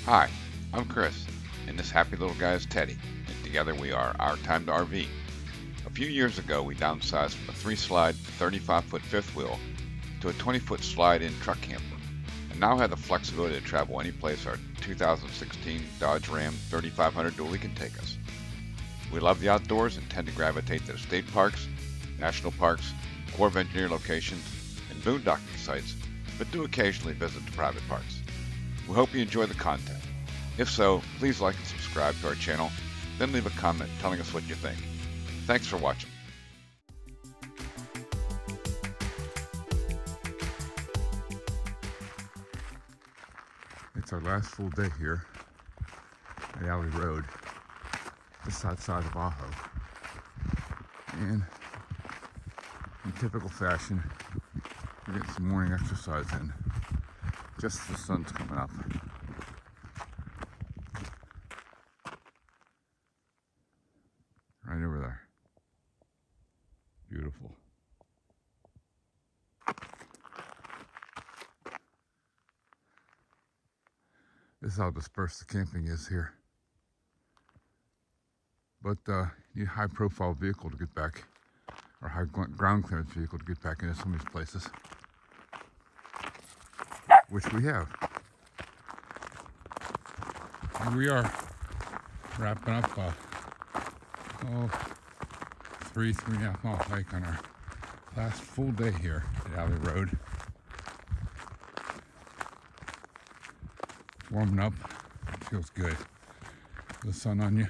Hi, I'm Chris, and this happy little guy is Teddy, and together we are Our Time to RV. A few years ago, we downsized from a 3-slide, 35-foot fifth wheel to a 20-foot slide-in truck camper, and now have the flexibility to travel any place our 2016 Dodge Ram 3500 dually can take us. We love the outdoors and tend to gravitate to the state parks, national parks, Corps of Engineer locations, and boondocking sites, but do occasionally visit the private parks. We hope you enjoy the content. If so, please like and subscribe to our channel, then leave a comment telling us what you think. Thanks for watching. It's our last full day here at Alley Road, just outside of Ajo. And in typical fashion, we're getting some morning exercise in, just as the sun's coming up. Right over there. Beautiful. This is how dispersed the camping is here. But you need a high profile vehicle to get back, or high ground clearance vehicle to get back into some of these places, which we have. Here we are, wrapping up a 3.5 mile hike on our last full day here at Alley Road. Warming up, it feels good. The sun on you.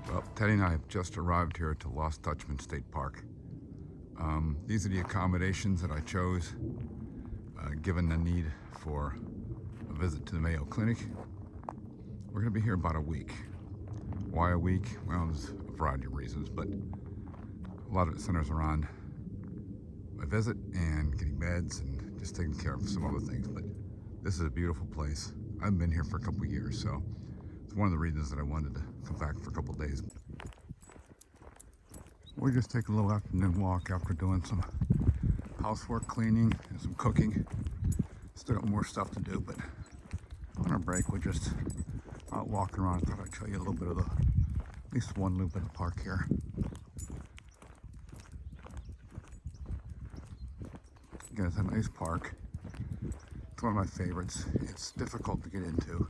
Well, Teddy and I have just arrived here at the Lost Dutchman State Park. These are the accommodations that I chose, given the need for a visit to the Mayo Clinic. We're going to be here about a week. Why a week? Well, there's a variety of reasons, but a lot of it centers around my visit and getting beds and just taking care of some other things. But this is a beautiful place. I've been here for a couple of years, so it's one of the reasons that I wanted to come back for a couple of days. We just take a little afternoon walk after doing some housework, cleaning, and some cooking. Still got more stuff to do, but on our break, we're just out walking around. I thought I'd show you a little bit of at least one loop in the park here. Again, it's a nice park. It's one of my favorites. It's difficult to get into,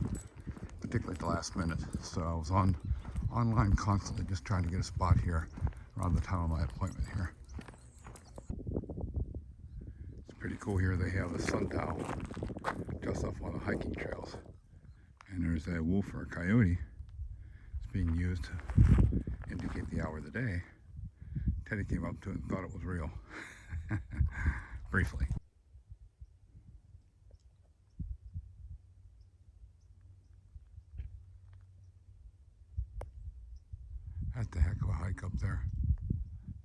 particularly at the last minute. So I was online constantly just trying to get a spot here around the time of my appointment here. It's pretty cool here. They have a sundial just off one of the hiking trails. And there's a wolf or a coyote. It's being used to indicate the hour of the day. Teddy came up to it and thought it was real. Briefly. That's the heck of a hike up there.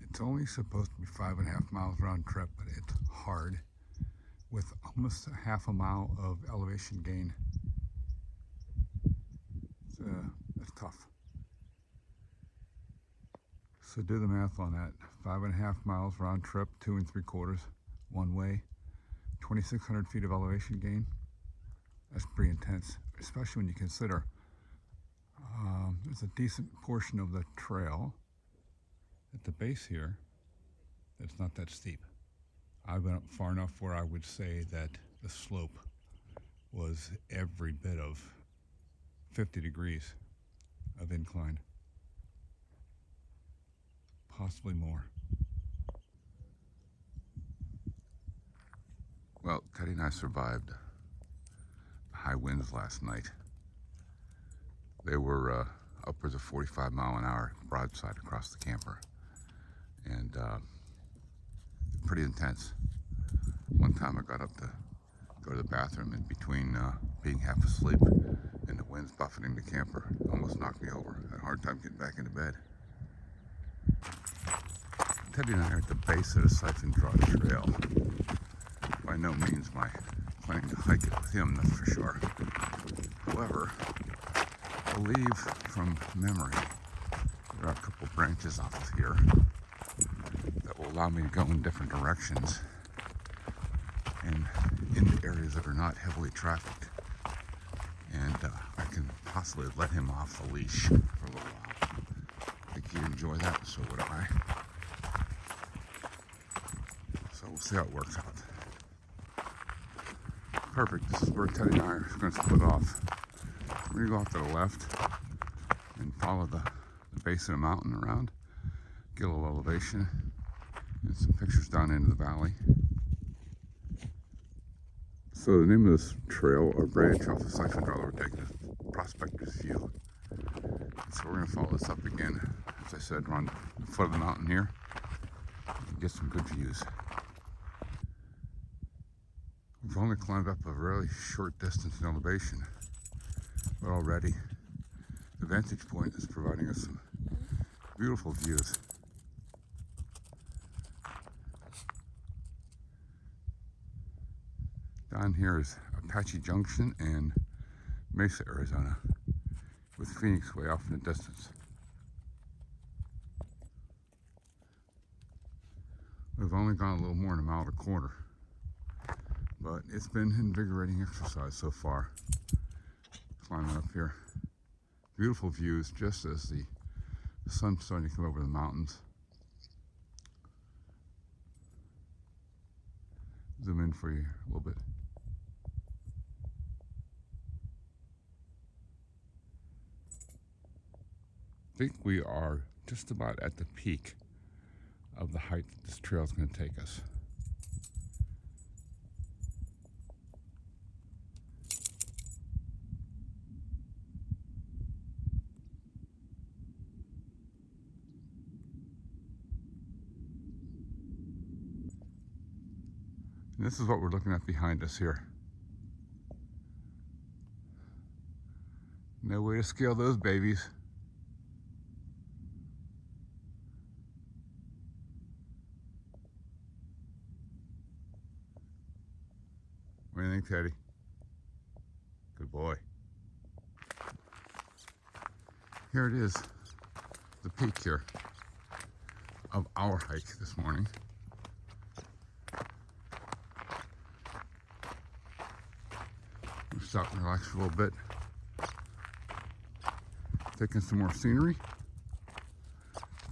It's only supposed to be 5.5 miles round trip, but it's hard with almost a half a mile of elevation gain. It's tough. So do the math on that. 5.5 miles round trip, 2 3/4 one way, 2,600 feet of elevation gain. That's pretty intense, especially when you consider there's a decent portion of the trail at the base here that's not that steep. I've been up far enough where I would say that the slope was every bit of 50 degrees of incline, possibly more. Well, Teddy and I survived high winds last night. They were upwards of 45 mile an hour broadside across the camper, and pretty intense. One time I got up to go to the bathroom in between being half asleep and the wind is buffeting the camper. Almost knocked me over. Had a hard time getting back into bed. Teddy and I are at the base of the Siphon Draw Trail. By no means am I planning to hike it with him, that's for sure. However, I believe from memory there are a couple branches off of here that will allow me to go in different directions and into areas that are not heavily trafficked. And I can possibly let him off the leash for a little while. I think he'd enjoy that, and so would I. So we'll see how it works out. Perfect. This is where Teddy and I are going to split off. We're going to go off to the left and follow the base of the mountain around, get a little elevation, and some pictures down into the valley. So the name of this trail or branch off the Siphon Draw that we're taking is Prospector's View. So we're going to follow this up again, as I said, around the foot of the mountain here and get some good views. We've only climbed up a really short distance in elevation, but already the vantage point is providing us some beautiful views. Down here is Apache Junction and Mesa, Arizona, with Phoenix way off in the distance. We've only gone a little more than a mile and a quarter, but it's been invigorating exercise so far, climbing up here. Beautiful views just as the sun's starting to come over the mountains. Zoom in for you a little bit. I think we are just about at the peak of the height that this trail is going to take us. And this is what we're looking at behind us here. No way to scale those babies. What do you think, Teddy? Good boy. Here it is, the peak here of our hike this morning. We'll stop and relax for a little bit. Taking some more scenery.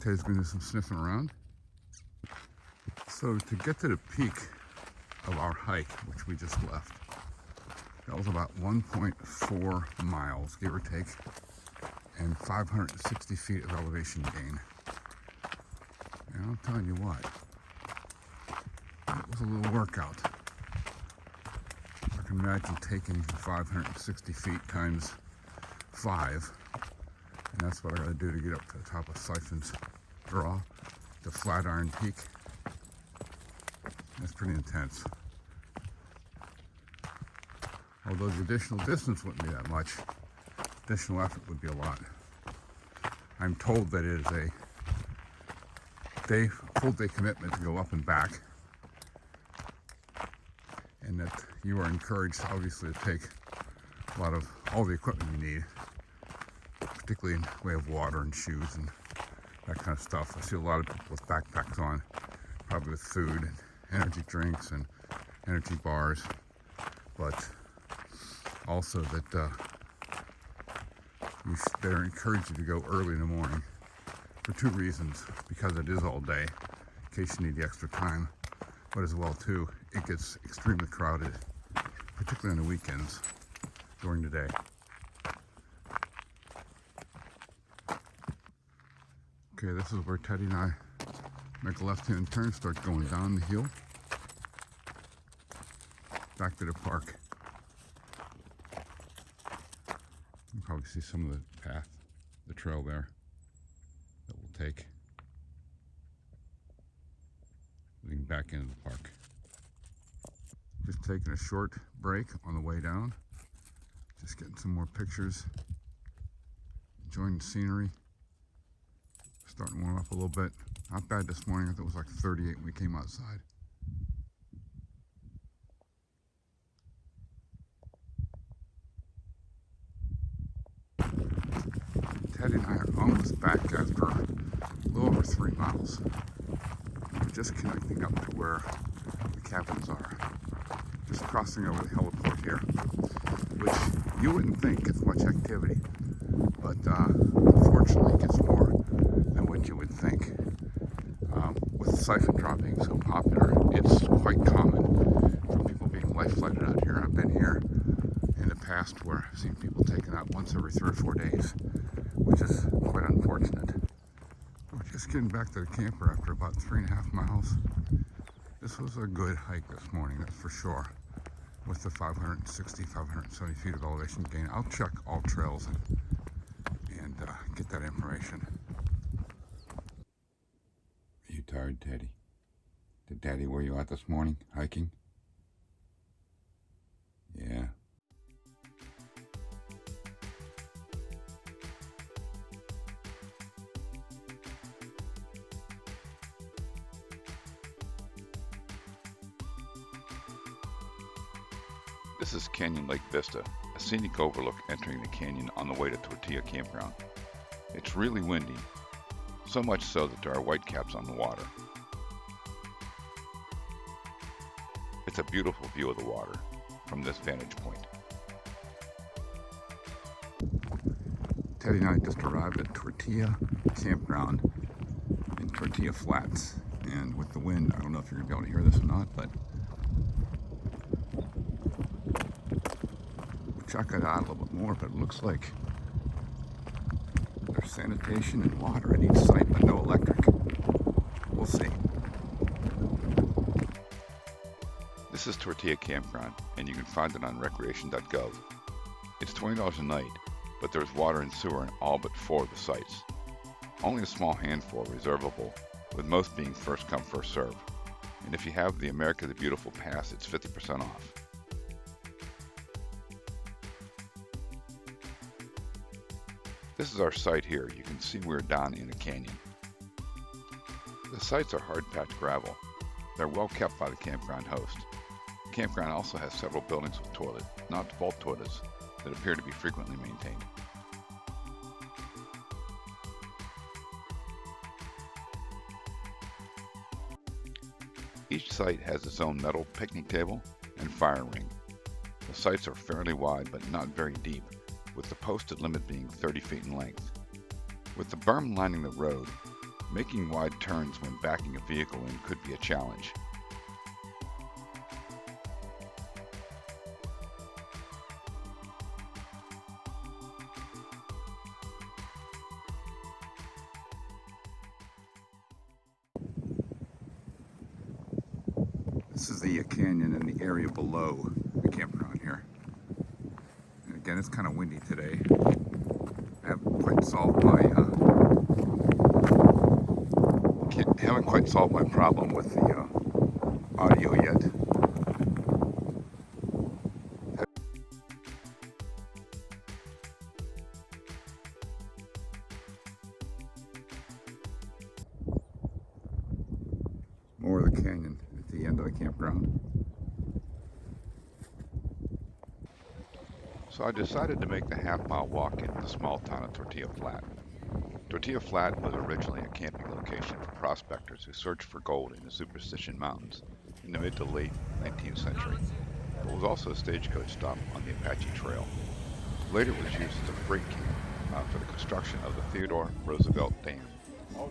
Teddy's going to do some sniffing around. So to get to the peak of our hike, which we just left, that was about 1.4 miles, give or take, and 560 feet of elevation gain. And I'm telling you what, it was a little workout. I can imagine taking 560 feet times 5, and that's what I gotta do to get up to the top of Siphon's Draw, the Flatiron Peak. That's pretty intense. Although the additional distance wouldn't be that much, additional effort would be a lot. I'm told that it is a full day commitment to go up and back, and that you are encouraged, obviously, to take a lot of all the equipment you need, particularly in the way of water and shoes and that kind of stuff. I see a lot of people with backpacks on, probably with food and energy drinks and energy bars, but also that they're encouraged you to go early in the morning for 2 reasons. Because it is all day, in case you need the extra time, but as well too, it gets extremely crowded, particularly on the weekends during the day. Okay, this is where Teddy and I make a left-hand turn, start going down the hill, back to the park. You can probably see some of the path, the trail there that we'll take, leading back into the park. Just taking a short break on the way down Just getting some more pictures. Enjoying the scenery. Starting to warm up a little bit. Not bad this morning. I thought it was like 38 when we came outside. Teddy and I are almost back after a little over 3 miles. We're just connecting up to where the cabins are. Just crossing over the heliport here, which you wouldn't think it's much activity, but unfortunately it gets more than what you would think. With siphon drop being so popular, it's quite common for people being life flighted out here. I've been here in the past where I've seen people taken out once every 3 or 4 days, which is quite unfortunate. We're just getting back to the camper after about 3.5 miles. This was a good hike this morning, that's for sure. With the 560, 570 feet of elevation gain. I'll check all trails and get that information. Are you tired, Teddy? Did Daddy wear you out this morning, hiking? Yeah. This is Canyon Lake Vista, a scenic overlook entering the canyon on the way to Tortilla Campground. It's really windy, so much so that there are whitecaps on the water. It's a beautiful view of the water from this vantage point. Teddy and I just arrived at Tortilla Campground in Tortilla Flats. And with the wind, I don't know if you're going to be able to hear this or not, but check it out a little bit more, but it looks like there's sanitation and water at each site, but no electric. We'll see. This is Tortilla Campground, and you can find it on recreation.gov. It's $20 a night, but there's water and sewer in all but 4 of the sites. Only a small handful are reservable, with most being first come, first serve. And if you have the America the Beautiful pass, it's 50% off. This is our site here. You can see we're down in a canyon. The sites are hard-packed gravel. They're well kept by the campground host. The campground also has several buildings with toilets, not vault toilets, that appear to be frequently maintained. Each site has its own metal picnic table and fire ring. The sites are fairly wide but not very deep, with the posted limit being 30 feet in length. With the berm lining the road, making wide turns when backing a vehicle in could be a challenge. This is the canyon in the area below the campground here. And again, it's kind of windy today. I haven't quite solved my problem with the audio yet. More of the canyon at the end of the campground. So I decided to make the half-mile walk into the small town of Tortilla Flat. Tortilla Flat was originally a camping location for prospectors who searched for gold in the Superstition Mountains in the mid to late 19th century, but was also a stagecoach stop on the Apache Trail. Later it was used as a freight camp for the construction of the Theodore Roosevelt Dam.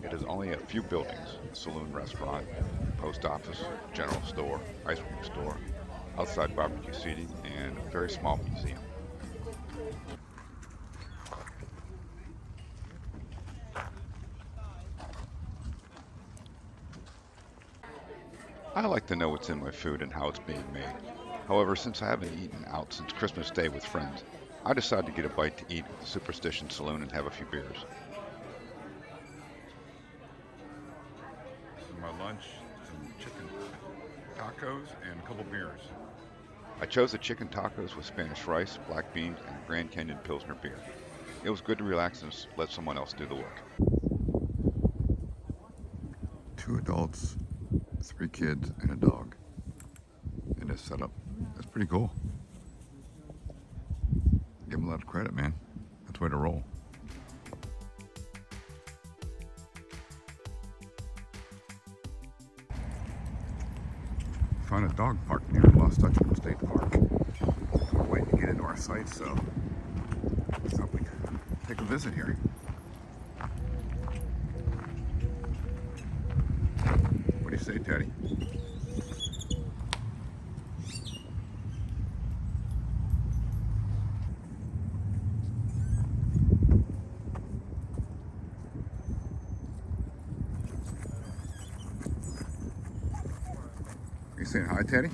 It has only a few buildings: a saloon, restaurant, post office, general store, ice cream store, outside barbecue seating, and a very small museum. I like to know what's in my food and how it's being made. However, since I haven't eaten out since Christmas Day with friends, I decided to get a bite to eat at the Superstition Saloon and have a few beers. For my lunch, some chicken tacos and a couple beers. I chose the chicken tacos with Spanish rice, black beans, and Grand Canyon Pilsner beer. It was good to relax and let someone else do the work. 2 adults, 3 kids, and a dog in this setup. That's pretty cool. Give them a lot of credit, man. That's the way to roll. Found a dog park near Lost Dutchman State Park. We're waiting to get into our site, so thought we'd take a visit here. What do you say, Teddy? You saying hi, Teddy?